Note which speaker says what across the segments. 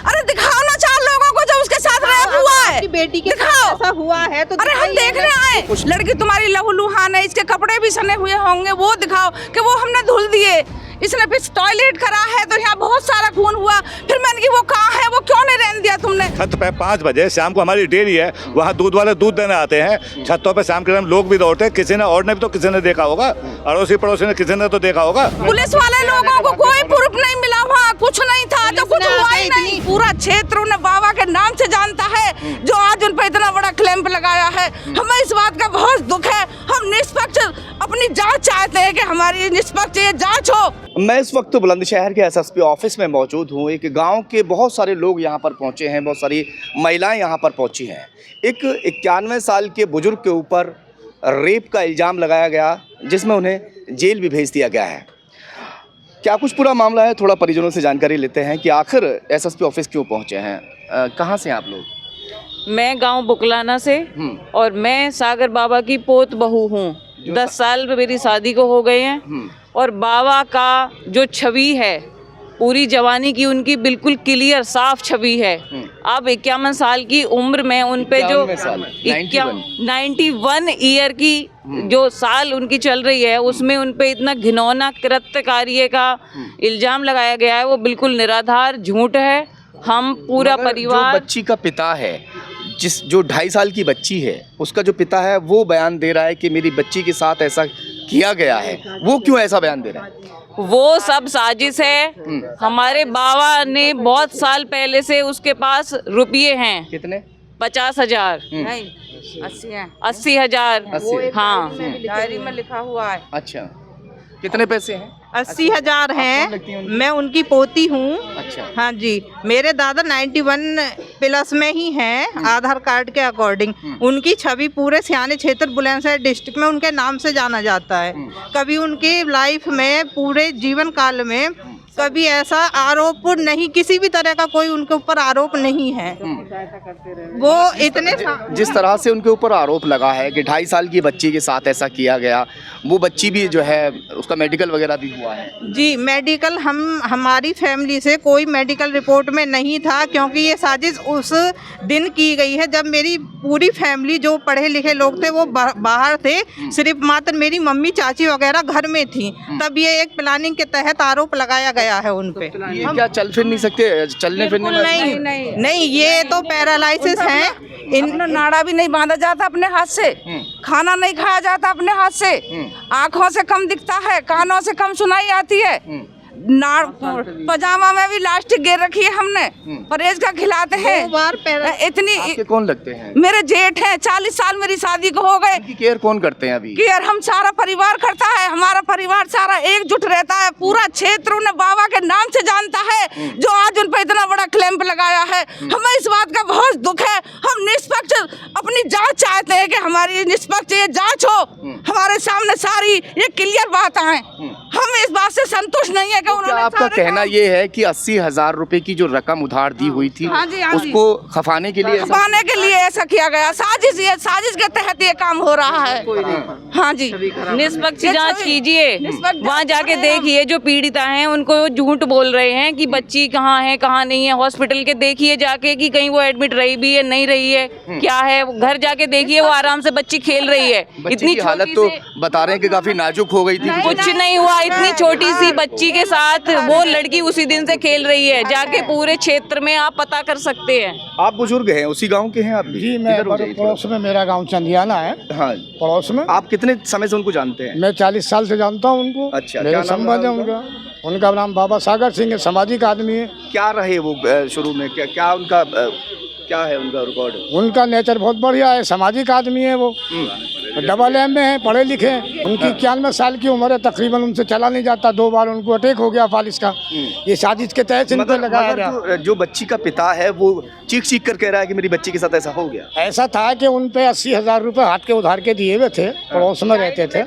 Speaker 1: अरे दिखाओ ना 4 लोगों को जो उसके साथ रेप हुआ है,
Speaker 2: बेटी के
Speaker 1: दिखाओ।
Speaker 2: ऐसा हुआ है तो
Speaker 1: अरे हम देखने आए, लड़की तुम्हारी लहूलुहान है, इसके कपड़े भी सने हुए होंगे, वो दिखाओ कि वो हमने धुल दिए, इसने फिर टॉयलेट करा है तो यहाँ बहुत सारा खून हुआ। फिर मैंने कि वो कहाँ है, वो क्यों नहीं रहने दिया तुमने?
Speaker 3: छत पे 5 बजे शाम को हमारी डेयरी है, वहाँ दूध वाले दूध देने आते हैं। छतों पे शाम के टाइम लोग भी दौड़ते हैं, किसी ने और ने भी तो किसी ने देखा होगा, अड़ोसी पड़ोसी ने किसी ने तो देखा होगा।
Speaker 1: पुलिस वाले लोगों को कोई प्रूफ नहीं मिला, वहाँ कुछ नहीं था तो कुछ हुआ ही नहीं। पूरा क्षेत्र उन्हें बाबा के नाम से जानता है, जो आज उन पर इतना बड़ा क्लैंप लगाया है। हमें इस बात का बहुत दुख है। हम निष्पक्ष अपनी जांच चाहते हैं कि हमारी निष्पक्ष ये जांच हो।
Speaker 4: मैं इस वक्त बुलंदशहर के एसएसपी ऑफिस में मौजूद हूँ। एक गांव के बहुत सारे लोग यहाँ पर पहुँचे हैं, बहुत सारी महिलाएं यहाँ पर पहुँची हैं। एक 91 साल के बुजुर्ग के ऊपर रेप का इल्ज़ाम लगाया गया, जिसमें उन्हें जेल भी भेज दिया गया है। क्या कुछ पूरा मामला है, थोड़ा परिजनों से जानकारी लेते हैं कि आखिर एसएसपी ऑफिस क्यों पहुँचे हैं। कहाँ से हैं आप लोग?
Speaker 5: मैं गांव बुकलाना से और मैं सागर बाबा की पोत बहू हूँ। 10 साल मेरी शादी को हो गए हैं और बाबा का जो छवि है पूरी जवानी की उनकी बिल्कुल क्लियर साफ छवि है। अब 51 साल की उम्र में उन पे जो 91 ईयर की जो साल उनकी चल रही है, उसमें उन पे इतना घिनौना कृत्य कार्य का इल्ज़ाम लगाया गया है, वो बिल्कुल निराधार झूठ है। हम पूरा परिवार,
Speaker 4: जो बच्ची का पिता है, जो 2.5 साल की बच्ची है, उसका जो पिता है वो बयान दे रहा है कि मेरी बच्ची के साथ ऐसा किया गया है। वो क्यों ऐसा बयान दे रहा है?
Speaker 5: वो सब साजिश है। हमारे बाबा ने बहुत साल पहले से उसके पास रुपये हैं।
Speaker 4: कितने?
Speaker 5: 50,000
Speaker 1: नहीं, 80 है,
Speaker 5: 80,000।
Speaker 4: 80।
Speaker 5: हाँ,
Speaker 1: डायरी में लिखा हुआ है।
Speaker 4: अच्छा, कितने पैसे हैं?
Speaker 2: 80,000
Speaker 4: कौन लगती हैं
Speaker 2: हैं।
Speaker 4: उनकी?
Speaker 2: मैं उनकी पोती हूँ।
Speaker 4: अच्छा।
Speaker 2: हाँ जी, मेरे दादा 91+ में ही हैं आधार कार्ड के अकॉर्डिंग। उनकी छवि पूरे सियाने क्षेत्र बुलंदशहर डिस्ट्रिक्ट में उनके नाम से जाना जाता है। कभी उनकी लाइफ में पूरे जीवन काल में कभी ऐसा आरोप नहीं, किसी भी तरह का कोई उनके ऊपर आरोप नहीं है। वो इतने
Speaker 4: जिस तरह से उनके ऊपर आरोप लगा है कि 2.5 साल की बच्ची के साथ ऐसा किया गया, वो बच्ची भी जो है उसका मेडिकल वगैरह भी हुआ है।
Speaker 2: जी, मेडिकल हमारी फैमिली से कोई मेडिकल रिपोर्ट में नहीं था, क्योंकि ये साजिश उस दिन की गई है जब मेरी पूरी फैमिली जो पढ़े लिखे लोग थे वो बाहर थे, सिर्फ मात्र मेरी मम्मी चाची वगैरह घर में थी। तब ये एक प्लानिंग के तहत आरोप लगाया गया है उन पे।
Speaker 4: ये क्या चल फिर नहीं सकते? चलने फिरने में
Speaker 2: नहीं, ये तो पैरालिसिस है।
Speaker 1: अपना नाड़ा भी नहीं बांधा जाता अपने हाथ से, खाना नहीं खाया जाता अपने हाथ से, आँखों से कम दिखता है, कानों से कम सुनाई आती है, पजामा में भी लास्टिक गिर रखी है हमने, परहेज का खिलाते हैं। इतनी
Speaker 4: आपके कौन लगते हैं?
Speaker 1: मेरे जेठ हैं, 40 साल मेरी शादी को हो गए।
Speaker 4: उनकी केयर कौन करते हैं अभी?
Speaker 1: केयर हम सारा परिवार करता है, हमारा परिवार सारा एकजुट रहता है। पूरा क्षेत्र उन्हें बाबा के नाम से जानता है, जो आज उन पर इतना बड़ा क्लैंप लगाया है। हमें इस बात का बहुत दुख है। हम निष्पक्ष अपनी जांच चाहते हैं कि हमारी निष्पक्ष ये जांच हो, हमारे सामने सारी ये क्लियर बात आए। हम इस बात से संतुष्ट नहीं है कि
Speaker 4: क्या आपका कहना ये है कि 80,000 रुपए की जो रकम उधार दी हुई थी,
Speaker 1: हाँ जी, हाँ जी,
Speaker 4: उसको खपाने के लिए
Speaker 1: खपाने के लिए ऐसा किया गया? साजिश के तहत ये काम हो रहा है। हाँ जी,
Speaker 5: निष्पक्ष जांच कीजिए, वहाँ जाके देखिए। जो पीड़िता हैं उनको झूठ बोल रहे हैं कि बच्ची कहाँ है कहाँ नहीं है। हॉस्पिटल के देखिए जाके कि कहीं वो एडमिट रही भी है नहीं रही है, क्या है। घर जाके देखिए, वो आराम से बच्ची खेल रही है।
Speaker 4: इतनी हालत तो बता रहे हैं कि काफी नाजुक हो गई थी।
Speaker 5: कुछ नहीं हुआ, इतनी छोटी सी बच्ची के साथ वो लड़की उसी दिन से खेल रही है। जाके पूरे क्षेत्र में आप पता कर सकते हैं।
Speaker 4: आप बुजुर्ग हैं, उसी गांव के हैं आप?
Speaker 6: जी, मैं पड़ोस में, मेरा गांव चंदियाना है।
Speaker 4: हाँ,
Speaker 6: पड़ोस में।
Speaker 4: आप कितने समय से उनको जानते हैं?
Speaker 6: मैं 40 साल से जानता हूं उनको।
Speaker 4: अच्छा,
Speaker 6: मेरा संबंध है उनका। उनका नाम बाबा सागर सिंह है, सामाजिक आदमी है।
Speaker 4: क्या रहे वो शुरू में? क्या उनका क्या है उनका रिकॉर्ड?
Speaker 6: उनका नेचर बहुत बढ़िया है, सामाजिक आदमी है वो। डबल एम में है, पढ़े लिखे। उनकी 91 साल की उम्र है तकरीबन, उनसे चला नहीं जाता। 2 बार उनको अटैक हो गया फालिस का। ये साजिश के तहत इन पर लगाया गया।
Speaker 4: जो बच्ची का पिता है वो चीख कर कह रहा है कि मेरी बच्ची के साथ ऐसा हो गया।
Speaker 6: ऐसा था कि उन पे 80,000 रुपए हाथ के उधार के दिए हुए थे, पड़ोस में रहते थे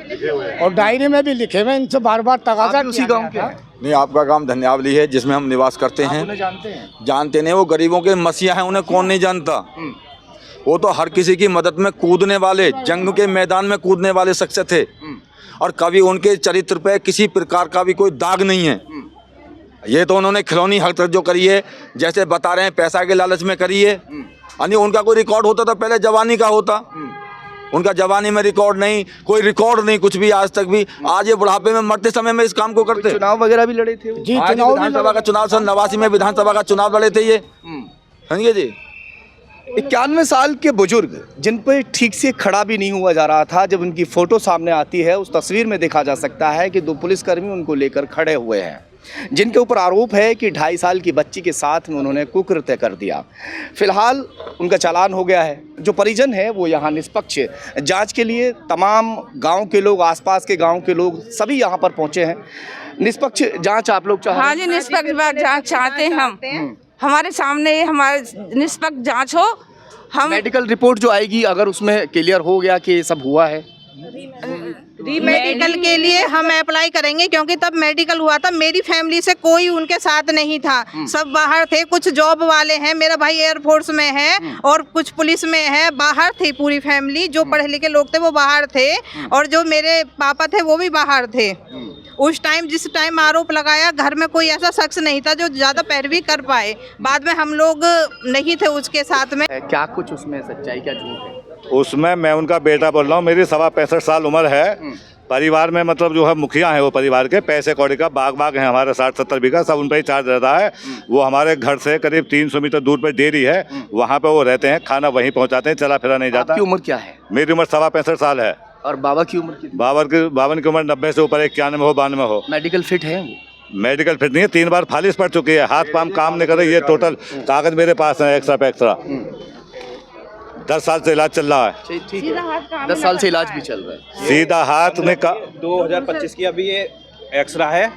Speaker 6: और डायरी में भी लिखे हुए। इनसे बार बार तगाजा।
Speaker 4: उसी गाँव के?
Speaker 7: नहीं, आपका गांव धन्यावली है जिसमें हम निवास करते हैं।
Speaker 4: जानते हैं?
Speaker 7: जानते नहीं, वो गरीबों के मसीहा हैं, उन्हें कौन नहीं जानता। वो तो हर किसी की मदद में कूदने वाले, जंग के मैदान में कूदने वाले शख्स थे और कभी उनके चरित्र पे किसी प्रकार का भी कोई दाग नहीं है। ये तो उन्होंने खिलौनी हरकत जो करी है, जैसे बता रहे हैं पैसा के लालच में करी है। यानी उनका कोई रिकॉर्ड होता तो पहले जवानी का होता, उनका जवानी में रिकॉर्ड नहीं, कोई रिकॉर्ड नहीं कुछ भी आज तक भी। आज ये बुढ़ापे में मरते समय में इस काम को करते।
Speaker 4: चुनाव वगैरह भी लड़े थे वो?
Speaker 6: जी,
Speaker 7: आज
Speaker 6: चुनाव
Speaker 7: विधानसभा का चुनाव सन 89 में विधानसभा का चुनाव लड़े थे ये, समझिए जी।
Speaker 4: 91 साल के बुजुर्ग जिन पर ठीक से खड़ा भी नहीं हुआ जा रहा था, जब उनकी फोटो सामने आती है उस तस्वीर में देखा जा सकता है कि 2 पुलिसकर्मी उनको लेकर खड़े हुए हैं, जिनके ऊपर आरोप है कि 2.5 साल की बच्ची के साथ में उन्होंने कुकृत्य कर दिया। फिलहाल उनका चालान हो गया है। जो परिजन है वो यहाँ निष्पक्ष जांच के लिए तमाम गांव के लोग, आसपास के गांव के लोग सभी यहाँ पर पहुँचे हैं। निष्पक्ष जांच आप लोग चाह रहे हैं?
Speaker 1: हाँ जी, निष्पक्ष जांच चाहते हैं हम। हमारे सामने हमारे निष्पक्ष जांच हो। हम
Speaker 4: मेडिकल रिपोर्ट जो आएगी अगर उसमें क्लियर हो गया कि ये सब हुआ है,
Speaker 2: मेडिकल के लिए हम अप्लाई करेंगे, क्योंकि तब मेडिकल हुआ था, मेरी फैमिली से कोई उनके साथ नहीं था, सब बाहर थे। कुछ जॉब वाले हैं, मेरा भाई एयरफोर्स में है और कुछ पुलिस में है, बाहर थी पूरी फैमिली। जो पढ़े लिखे लोग थे वो बाहर थे और जो मेरे पापा थे वो भी बाहर थे। उस टाइम जिस टाइम आरोप लगाया, घर में कोई ऐसा शख्स नहीं था जो ज़्यादा पैरवी कर पाए। बाद में हम लोग नहीं थे उसके साथ में।
Speaker 4: क्या कुछ उसमें सच्चाई, क्या झूठ है?
Speaker 3: उसमें मैं उनका बेटा बोल रहा हूँ। मेरी 65 साल उम्र है। परिवार में मतलब जो है मुखिया है वो परिवार के, पैसे कौड़ी का बाग है हमारे 60-70 बीघा, सब उन पर ही चार्ज रहता है। वो हमारे घर से करीब 300 मीटर दूर पर डेयरी है, वहाँ पे वो रहते हैं, खाना वहीं पहुँचाते हैं, चला फिरा नहीं जाता।
Speaker 4: आपकी उम्र क्या है?
Speaker 3: मेरी उम्र 65 साल है।
Speaker 4: और बाबा की उम्र कितनी?
Speaker 3: बावन की उम्र 90 से ऊपर, 91 हो 92 हो।
Speaker 4: मेडिकल फिट है वो?
Speaker 3: मेडिकल फिट नहीं है, 3 बार फालिश पड़ चुकी है, हाथ पाम काम नहीं कर रही। ये टोटल कागज मेरे पास है, एक्स्ट्रा पे एक्स्ट्रा। 10 साल से इलाज चल रहा है।
Speaker 4: ठीक है, 10 साल से इलाज भी चल रहा है।
Speaker 3: सीधा हाथ में
Speaker 8: 2025 की अभी ये एक्सरा है,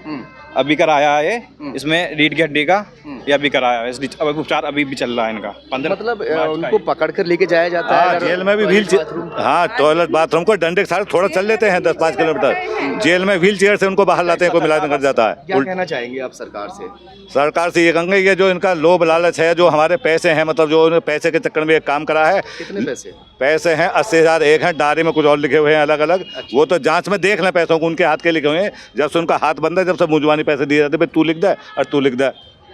Speaker 8: अभी कराया है। इसमें रीढ़ की हड्डी का ये अभी कराया है। अब उपचार अभी भी चल रहा है इनका। 15
Speaker 4: मतलब उनको पकड़ कर लेके जाया जाता है?
Speaker 3: जेल में भी व्हील चेयर, हाँ टॉयलेट बाथरूम को डंडे के साथ थोड़ा चल लेते हैं 10-5 किलोमीटर। जेल में व्हील चेयर से उनको बाहर लाते हैं, कोई मिलाज कर जाता है।
Speaker 4: क्या कहना चाहेंगे आप सरकार से?
Speaker 3: सरकार से ये कहेंगे, ये जो इनका लोभ लालच है, जो हमारे पैसे हैं, मतलब जो उन्होंने पैसे के चक्कर में एक काम करा है।
Speaker 4: कितने पैसे?
Speaker 3: पैसे हैं 80,000 एक हैं, डायरी में कुछ और लिखे हुए हैं अलग अलग। वो तो जांच में देख लें पैसों को, उनके हाथ के लिखे हुए हैं। जब से उनका हाथ बंद है, जब से मुंजवानी पैसे दिए जाते, तू लिख दे और तू लिख दे,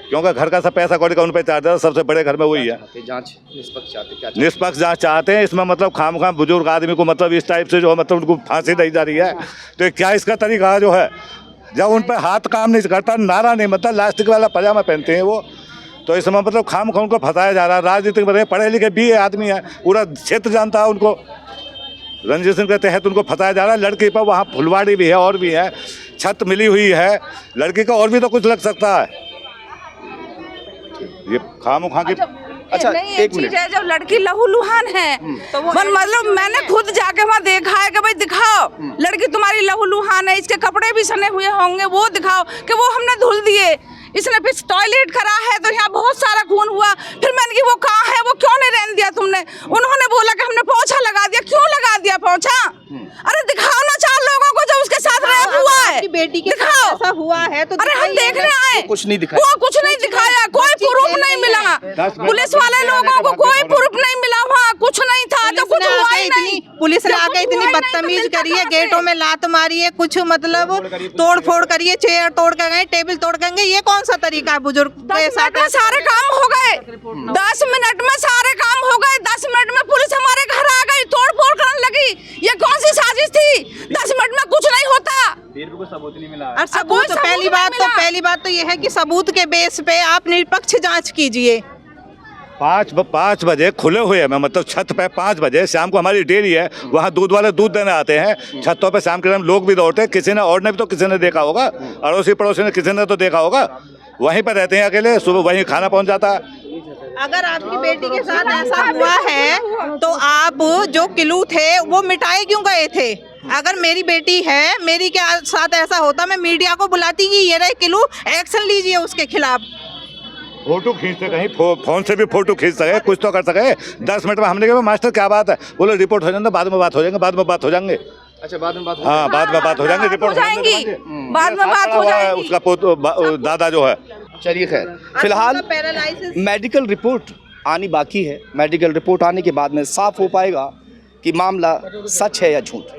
Speaker 3: क्योंकि घर का सब पैसा कौड़ी का उन पर चार्ज है। सबसे बड़े घर में वही है।
Speaker 4: जांच निष्पक्ष चाहते, क्या
Speaker 3: निष्पक्ष जांच चाहते हैं। इसमें मतलब खाम बुजुर्ग आदमी को मतलब इस टाइप से जो है मतलब उनको फांसी दी जा रही है, तो क्या इसका तरीका जो है? जब उन पर हाथ काम नहीं करता, नारा नहीं मतलब, लास्टिक वाला पजामा पहनते हैं वो, तो इस समय मतलब खाम उनको फंसाया जा रहा है। राजनीतिक में पढ़े लिखे भी आदमी है, पूरा क्षेत्र जानता है उनको। रंजीत सिंह के तहत उनको फंसाया जा रहा है। लड़की पर वहाँ फुलवाड़ी भी है और भी है, छत मिली हुई है लड़की का, और भी तो कुछ लग सकता है। ये खाम की
Speaker 4: अच्छा,
Speaker 1: नहीं,
Speaker 4: एक
Speaker 1: चीज
Speaker 4: मिनट।
Speaker 1: है जब लड़की लहूलुहान है तो वो मतलब मैंने खुद जाके वहाँ देखा है कि भाई दिखाओ लड़की तुम्हारी लहूलुहान है, इसके कपड़े भी सने हुए होंगे, वो दिखाओ कि वो हमने धुल दिए। इसने फिर टॉयलेट करा है तो यहाँ बहुत सारा खून हुआ। फिर मैंने कि वो कहाँ है, वो क्यों नहीं रहने दिया तुमने? उन्होंने बोला कि हमने पोछा लगा दिया। क्यों लगा दिया पोछा? अरे दिखाओ ना 4 लोगों को जो उसके साथ रेप हुआ है।
Speaker 2: आपकी बेटी के
Speaker 1: दिखाओ।
Speaker 2: साथ ऐसा हुआ है तो
Speaker 1: अरे हम देखने आए,
Speaker 4: कुछ नहीं दिखाया।
Speaker 1: वो कुछ नहीं दिखाया, कोई प्रूफ नहीं मिला। पुलिस वाले लोगों को कोई प्रूफ नहीं मिला, वहाँ कुछ नहीं था, तो कुछ हुआ ही नहीं।
Speaker 2: पुलिस ने आके इतनी बदतमीज करी है, गेटों में लात मारी है, कुछ मतलब तोड़ फोड़ करी है, चेयर तोड़ कर गए, टेबल तोड़ कर गए। ये कौन सा तरीका है बुजुर्ग के साथ?
Speaker 1: 10 मिनट में सारे काम हो गए, 10 मिनट में सारे काम हो गए। 10 मिनट में पुलिस हमारे घर आ गई, तोड़ फोड़ करने लगी। ये कौन सी साजिश थी? 10 मिनट में कुछ नहीं होता।
Speaker 8: सबूत नहीं मिला।
Speaker 2: और सबूत, पहली बात तो ये है कि सबूत के बेस पे आप निष्पक्ष जांच कीजिए।
Speaker 3: 5 बजे खुले हुए हैं, मैं मतलब छत पे 5 बजे शाम को हमारी डेयरी है, वहाँ दूध वाले दूध देने आते हैं। छतों पे शाम के टाइम लोग भी दौड़ते हैं, किसी ने और ने भी तो किसी ने देखा होगा, अड़ोसी पड़ोसी ने किसी ने तो देखा होगा। वहीं पर रहते हैं अकेले, सुबह वहीं खाना पहुँच जाता है।
Speaker 2: अगर आपकी बेटी के साथ ऐसा हुआ है तो आप जो किलू थे वो मिटाए क्यों गए थे? अगर मेरी बेटी है, मेरी के साथ ऐसा होता, मैं मीडिया को बुलाती कि ये रहे किलू, एक्शन लीजिए उसके खिलाफ।
Speaker 3: फोटो खींचते कहीं फोन से भी फोटो खींच सके, कुछ तो कर सके। 10 मिनट में हमने कहा मास्टर क्या बात है, बोले रिपोर्ट हो जाएंगे, बाद में बात हो जाएंगे, बाद में बात हो जाएंगे।
Speaker 4: अच्छा, बाद में बात हो
Speaker 3: हाँ, बाद में बात हो जाएंगे, रिपोर्ट
Speaker 1: हो जाएंगी, बाद में बात हो जाएगी।
Speaker 3: उसका दादा जो है।
Speaker 4: चलिए खैर, फिलहाल मेडिकल रिपोर्ट आनी बाकी है। मेडिकल रिपोर्ट आने के बाद में साफ हो पाएगा कि मामला सच है या झूठ।